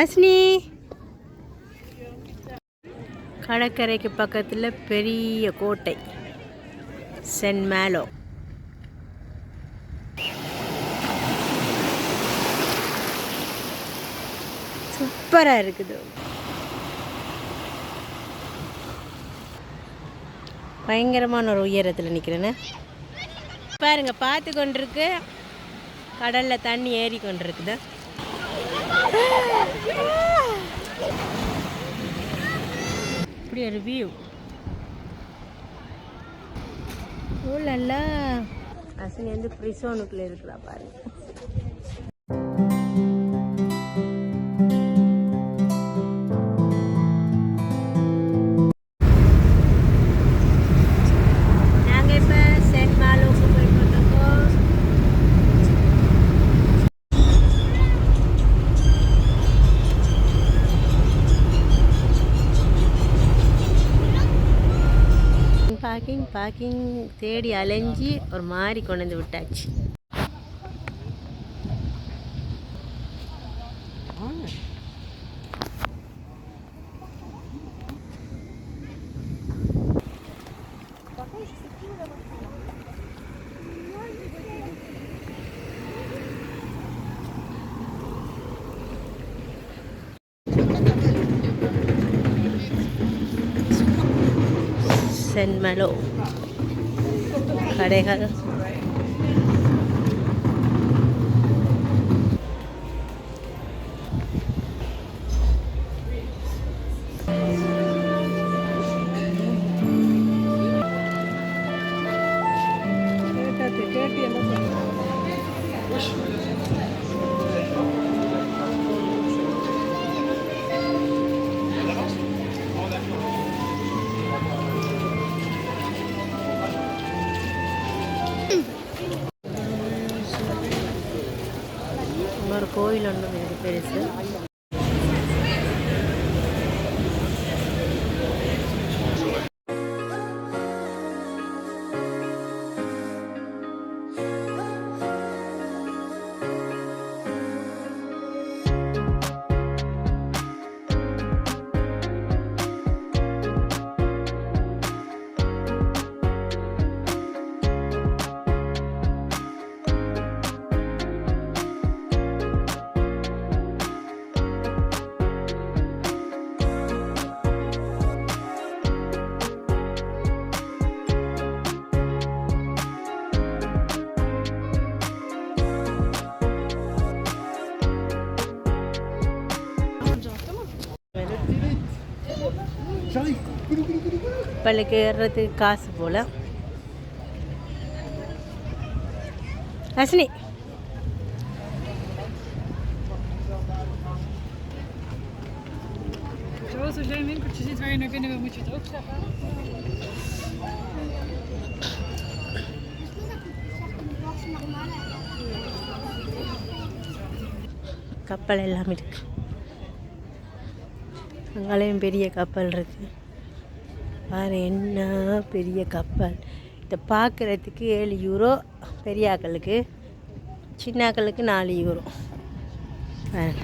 அஸ்னி கடற்கரைக்கு பக்கத்தில் பெரிய கோட்டை சென்ட் மேலோ. சூப்பராக இருக்குது. பயங்கரமான ஒரு உயரத்தில் நிற்கிறேன்னு பாருங்க. பார்த்து கொண்டிருக்கு கடலில் தண்ணி ஏறி கொண்டிருக்குது. இப்படி ஒரு வியூ. ஓலல்ல அசங்க வந்து பிரிசோனுக்குள்ளே இருக்கிறா பாருங்க. பார்க்கிங் தேடி அலைஞ்சி ஒரு மாதிரி கொண்டு வந்து விட்டாச்சு. சென்ட் மேலோ கடைகள். ஒரு கோயில் ஒன்று மிக பெருசு. பள்ளிக்கு ஏறுறதுக்கு காசு போல. அஸ்னி Zoals er zijn winkeltjes zit waar je naar binnen wil, moet je het ook zeggen. கப்பல் எல்லாம் இருக்கு. அங்கேயும் பெரிய கப்பல் இருக்கு பாரு. என்ன பெரிய கப்பல். இதை பார்க்குறதுக்கு 7 யூரோ பெரிய ஆக்களுக்கு, சின்ன ஆக்களுக்கு 4 யூரோ. பாருங்க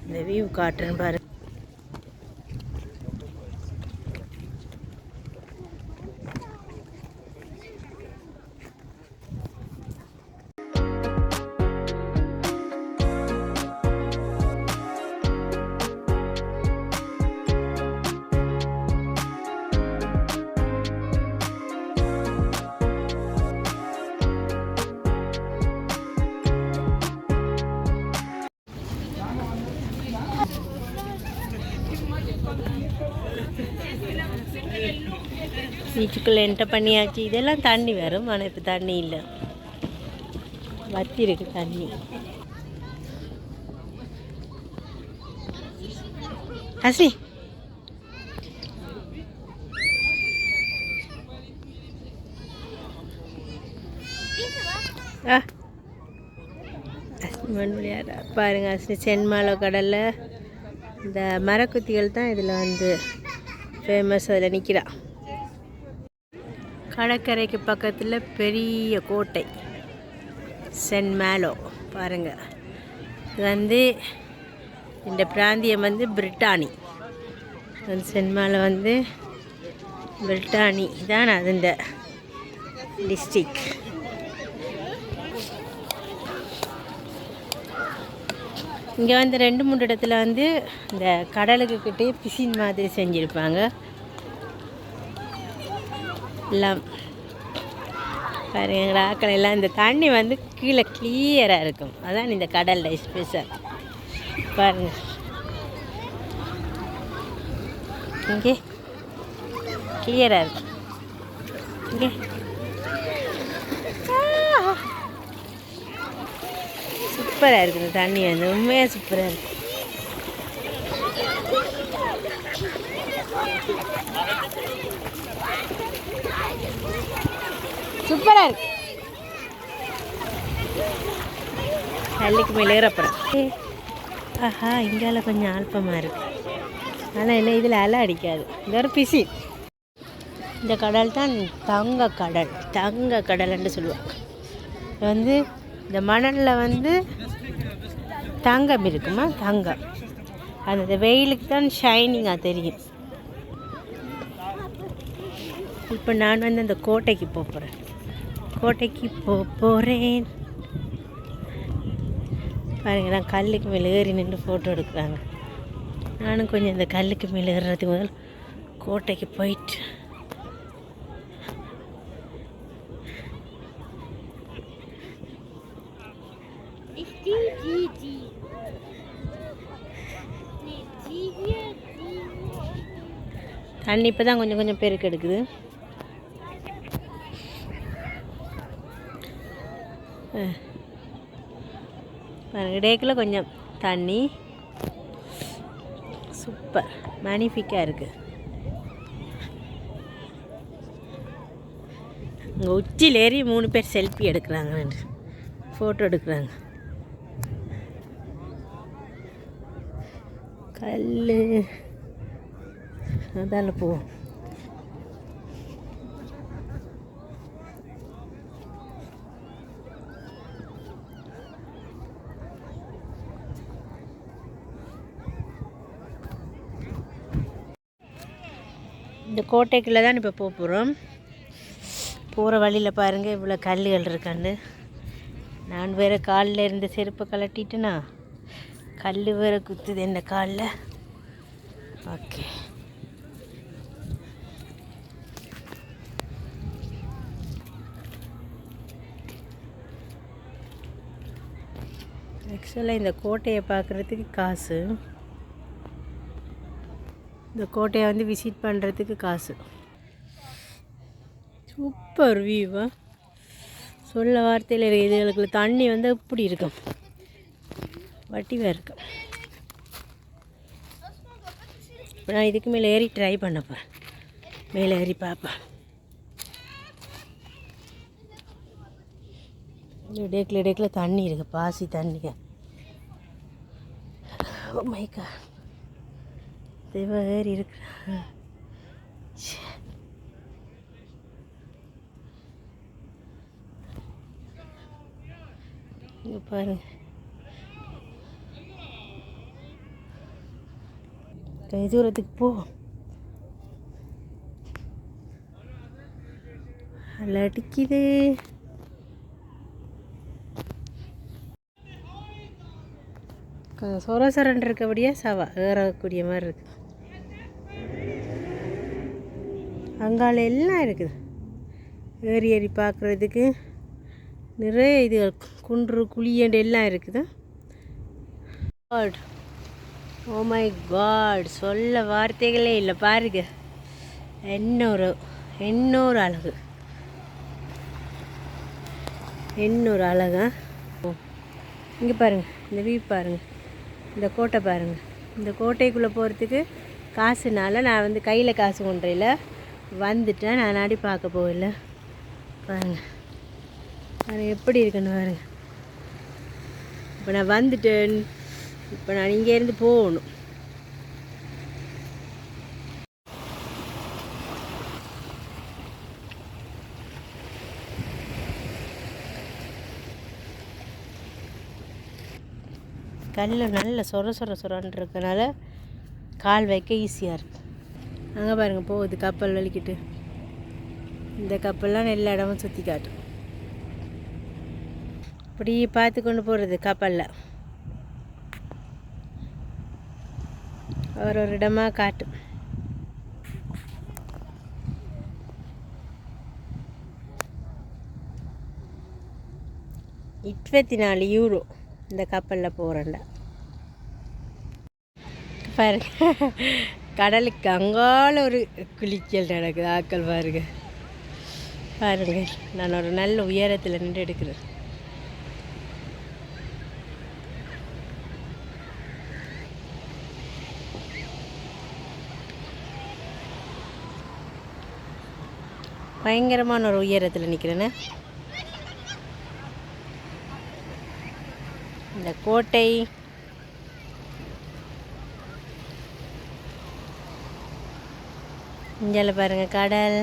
இந்த வியூ காட்டுறேன் பாரு. பீச்சுக்குள்ளே என்டர் பண்ணியாச்சு. இதெல்லாம் தண்ணி வரும், ஆனால் இப்போ தண்ணி இல்லை, வத்தி இருக்கு தண்ணி. ஹசி விளையாட பாருங்க. அஸ்னி சென்ட் மேலோ கடலில் இந்த மரக்குத்திகள் தான் இதில் வந்து ஃபேமஸ். அதில் நிற்கிறா. கடற்கரைக்கு பக்கத்தில் பெரிய கோட்டை சென்ட் மேலோ பாருங்கள். இது வந்து இந்த பிராந்தியம் வந்து பிரிட்டானி. சென்ட் மேலோ வந்து பிரிட்டானி தான் அது இந்த டிஸ்ட்ரிக். இங்கே வந்து 2-3 இடத்துல வந்து இந்த கடலுக்கு கிட்டே பிசின் மாதிரி செஞ்சுருப்பாங்க. எல்லாம் பாருங்க ஆக்கள் எல்லாம். இந்த தண்ணி வந்து கீழே கிளியராக இருக்கும். அதான் இந்த கடலில் ஸ்பெஷல். பாருங்கள் இங்கே கிளியராக இருக்கும். இங்கே சூப்பராக இருக்குது தண்ணி வந்து உண்மையாக சூப்பராக இருக்குது. சூப்பராக இருக்கு. கல்லுக்கு மேலே ஏறப்புறம். ஆஹா இங்கால கொஞ்சம் அல்பமாக இருக்குது. ஆனால் என்ன இதில் அலை அடிக்காது. இது ஒரு பிசி. இந்த கடல் தான் தங்க கடல். தங்க கடல்ன்னு சொல்லுவாங்க. வந்து இந்த மணலில் வந்து தங்கம் இருக்குமா, தங்கம். அந்த வெயிலுக்கு தான் ஷைனிங்காக தெரியும். இப்போ நான் வந்து அந்த கோட்டைக்கு போகிறேன். கோட்டைக்கு போகிறேன். பாருங்க நான் கல்லுக்கு மேலே ஏறி நின்று ஃபோட்டோ எடுக்கிறாங்க. நானும் கொஞ்சம் இந்த கல்லுக்கு மேலே ஏறுறதுக்கு முதல் கோட்டைக்கு போயிட்டு தண்ணி இப்போ தான் கொஞ்சம் கொஞ்சம் பெருக்கு எடுக்குது. இடையில கொஞ்சம் தண்ணி சூப்பர் மேனிஃபிக்காக இருக்குது. இங்கே உச்சியில் ஏறி 3 பேர் செல்ஃபி எடுக்கிறாங்க, ஃபோட்டோ எடுக்கிறாங்க. கல் அதால் போவோம். இந்த கோட்டைக்குள்ளே தான் இப்போ போகிறோம். போகிற வழியில் பாருங்கள் இவ்வளோ கல்லுகள் இருக்காண்டு. நான் வேறு காலில் இருந்த செருப்பை கலட்டிட்டேனா கல் வேறு குத்துது இந்த காலில். ஓகே ஆக்சுவலாக இந்த கோட்டையை பார்க்குறதுக்கு காசு. இந்த கோட்டையை வந்து விசிட் பண்ணுறதுக்கு காசு. சூப்பர் வியூவா சொல்ல வார்த்தையில் இருக்குது. இதுகளுக்கு தண்ணி வந்து எப்படி இருக்கும், வட்டிவாக இருக்கும். இப்போ நான் இதுக்கு மேலே ஏறி ட்ரை பண்ணப்பேன். மேலே ஏறி பார்ப்பேன். இடைக்கில் தண்ணி இருக்குது, பாசி தண்ணிங்க. ஓ மை காட் தெய்வ ஏறி இருக்கிறான். இங்கே பாருங்க கை தூரத்துக்கு போ. அலை அடிக்குது. சொரசரன் இருக்கபடியே சவா ஏறக்கூடிய மாதிரி இருக்குது. அங்கால எல்லாம் இருக்குது. ஏறி ஏறி பார்க்குறதுக்கு நிறைய இது குன்று குழியண்டு எல்லாம் இருக்குது. காட் ஓ மை காட் சொல்ல வார்த்தைகளே இல்லை. பாருங்க இன்னொரு அழகு, இன்னொரு அழகா. இங்கே பாருங்கள் இந்த வியூ பாருங்கள், இந்த கோட்டை பாருங்கள். இந்த கோட்டைக்குள்ளே போகிறதுக்கு காசுனால நான் வந்து கையில் காசு கொண்டையில் வந்துட்டேன். நான் நாடி பார்க்க போகல. பாருங்கள் பாருங்கள் எப்படி இருக்குன்னு பாருங்கள். இப்போ நான் வந்துட்டேன். இப்போ நான் இங்கேருந்து போகணும். கல் நல்ல சொரன்னு இருக்கனால கால் வைக்க ஈஸியாக இருக்குது. அங்கே பாருங்கள் போகுது கப்பல் வலிக்கிட்டு. இந்த கப்பல்லாம் எல்லா இடமும் சுற்றி காட்டும். இப்படி பார்த்து கொண்டு போகிறது கப்பலில் ஒரு இடமா காட்டும். €24 இந்த கப்பலில் போகிறேன்டா. பாருங்க கடலுக்கு அங்கால ஒரு குளிக்கல் நடக்குது. ஆக்கள் பாருங்க பாருங்க. நான் ஒரு நல்ல உயரத்தில் நின்று எடுக்கிறேன். பயங்கரமான ஒரு உயரத்தில் நிற்கிறேன்னு. இந்த கோட்டை இங்கே பாருங்கள் கடல்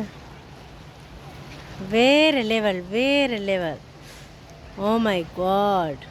வேறு லெவல். Oh my God.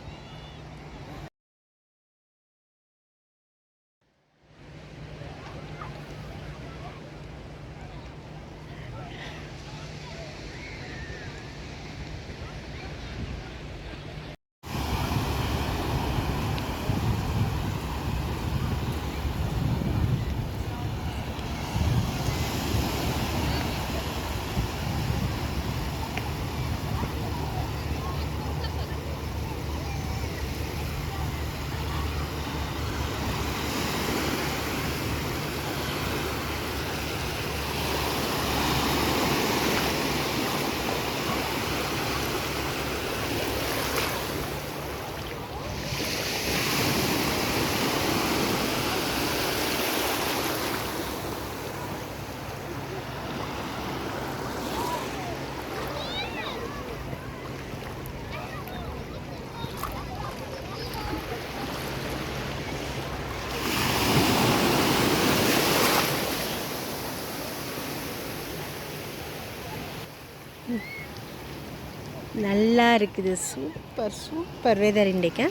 நல்லா இருக்குது. சூப்பர் வெதர் இன்றைக்கு.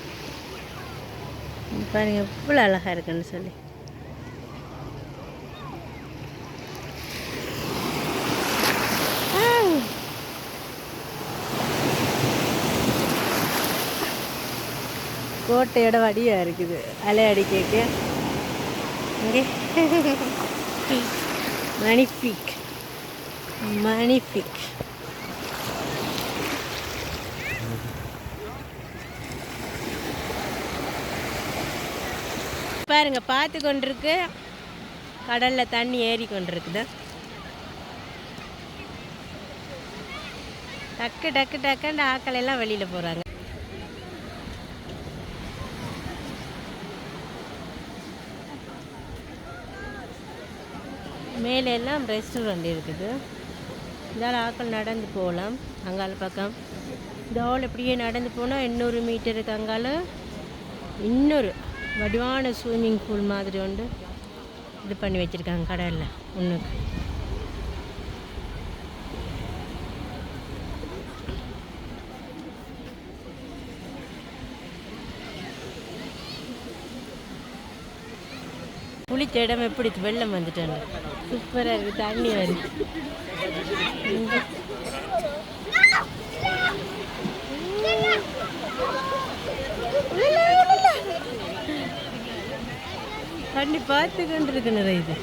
பாருங்கள் எவ்வளோ அழகாக இருக்குன்னு சொல்லி. கோட்டையோட வடியாக இருக்குது அலை அடிக்க. இங்கே மணிஃபிக். பாருங்க பார்த்து கொண்டிருக்கு. கடலில் தண்ணி ஏறி கொண்டிருக்குது. டக்குன்னு ஆக்கள் எல்லாம் வெளியில் போகிறாங்க. மேலே எல்லாம் ரெஸ்டாரண்ட் இருக்குது. இதால் ஆக்கள் நடந்து போகலாம். அங்கால பக்கம் இந்த ஆள் இப்படியே நடந்து போனால் 800 மீட்டருக்கு அங்கால இன்னொரு வடிவான ஸ்விம்மிங் பூல் மாதிரி ஒன்று இது பண்ணி வச்சுருக்காங்க கடலில் ஒன்றுக்கு. குளிச்ச இடம் எப்படி வெள்ளம் வந்துட்டாங்க. சூப்பராக இருக்குது. தண்ணி வருது. தண்ணி பார்த்து கொண்டு இருக்கு நிறைய இது.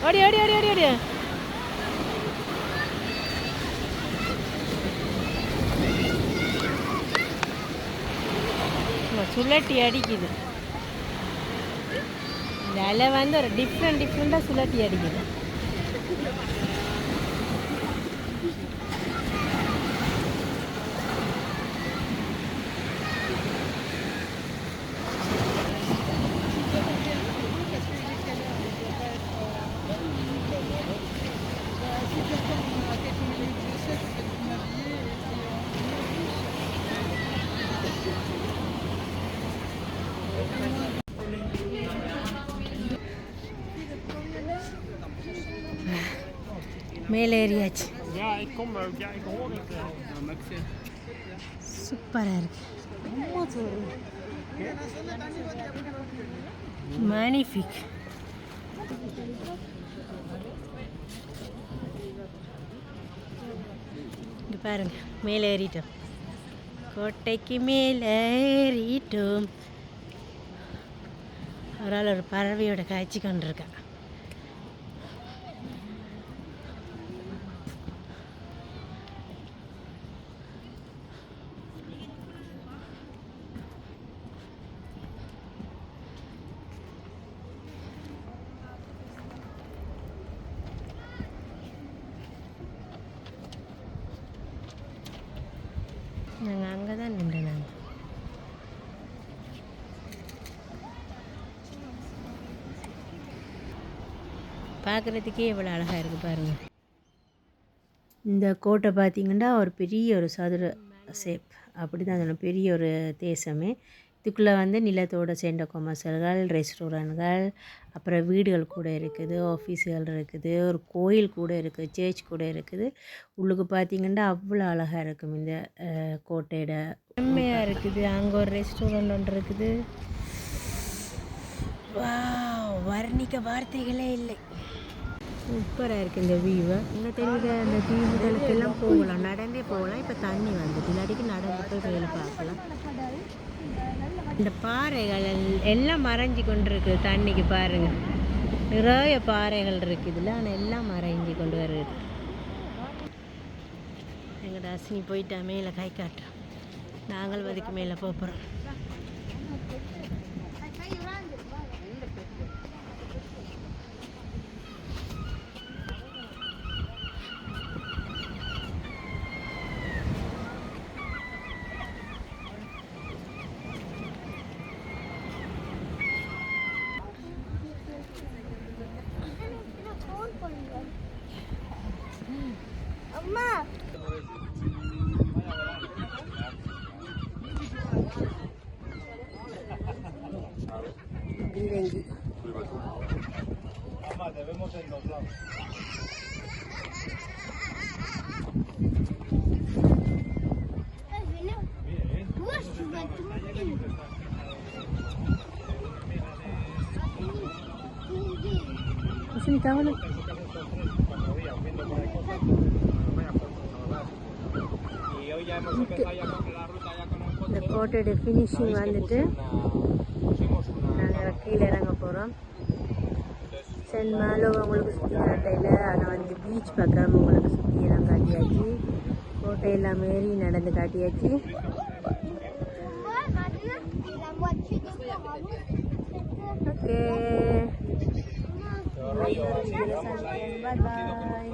ஓடி ஓடி ஓடி ஓடி ஓடி. சுழட்டி அடிக்குது. இந்த அலை வந்து ஒரு டிஃப்ரெண்ட்டாக சுழட்டி அடிக்குது. மேலே ஏறியாச்சு. Ja, ik kom ook. Ja, ik hoor het wel. சூப்பராக இருக்கு. மேனிஃபிக். இங்கே பாருங்க, மேலே ஏறிட்டோம். கோட்டைக்கு மேலே ஏறிட்டோம். அவரால் ஒரு பறவையோட காட்சி கொண்டிருக்கேன். நாங்கள் அங்கே தான் நின்றோம். நாங்கள் பார்க்குறதுக்கே எவ்வளோ அழகாக இருக்குது பாருங்கள். இந்த கோட்டை பார்த்திங்கன்னா ஒரு பெரிய ஒரு சதுர ஷேப், அப்படி தான் சொல்லணும், பெரிய ஒரு தேசமே. இதுக்குள்ளே வந்து நிலத்தோடு சேர்ந்த கொமர்ஷியல்கள், ரெஸ்டாரண்ட்கள், அப்புறம் வீடுகள் கூட இருக்குது, ஆஃபீஸுகள் இருக்குது, ஒரு கோயில் கூட இருக்குது, சர்ச் கூட இருக்குது. உள்ளுக்கு பார்த்திங்கன்னா அவ்வளோ அழகாக இருக்கும் இந்த கோட்டையோட. செம்மையாக இருக்குது. அங்கே ஒரு ரெஸ்டாரண்ட் ஒன்று இருக்குது. வர்ணிக்க வார்த்தைகளே இல்லை. சூப்பராக இருக்குது இந்த வியூவை. என்ன தெரியுது, அந்த தீவுகளுக்கெல்லாம் போகலாம், நடந்தே போகலாம். இப்போ தண்ணி வந்துட்டு இல்லாட்டிக்கு நடந்து போய் வேலை பார்க்கலாம். இந்த பாறைகள் எல்லாம் மறைஞ்சி கொண்டு இருக்குது தண்ணிக்கு பாருங்கள். நிறைய பாறைகள் இருக்குதுல்ல, ஆனால் எல்லாம் மறைஞ்சி கொண்டு வருது. எங்கள்ட அஸ்னி போயிட்டா மேலே கை காட்டுறோம். நாங்கள் அதுக்கு மேலே போகிறோம். அம்மா sini kawan. இந்த கோட்டையோட ஃபினிஷிங் வந்துட்டு நாங்கள் கீழே இறங்க போகிறோம். சென்ட் மேலே உங்களுக்கு சுற்றி காட்டையில், ஆனால் வந்து பீச் பக்கம் உங்களுக்கு சுற்றி எல்லாம் காட்டியாச்சு. கோட்டையெல்லாம் மாரி நடந்து காட்டியாச்சு. ஓகே, பாய் பாய்.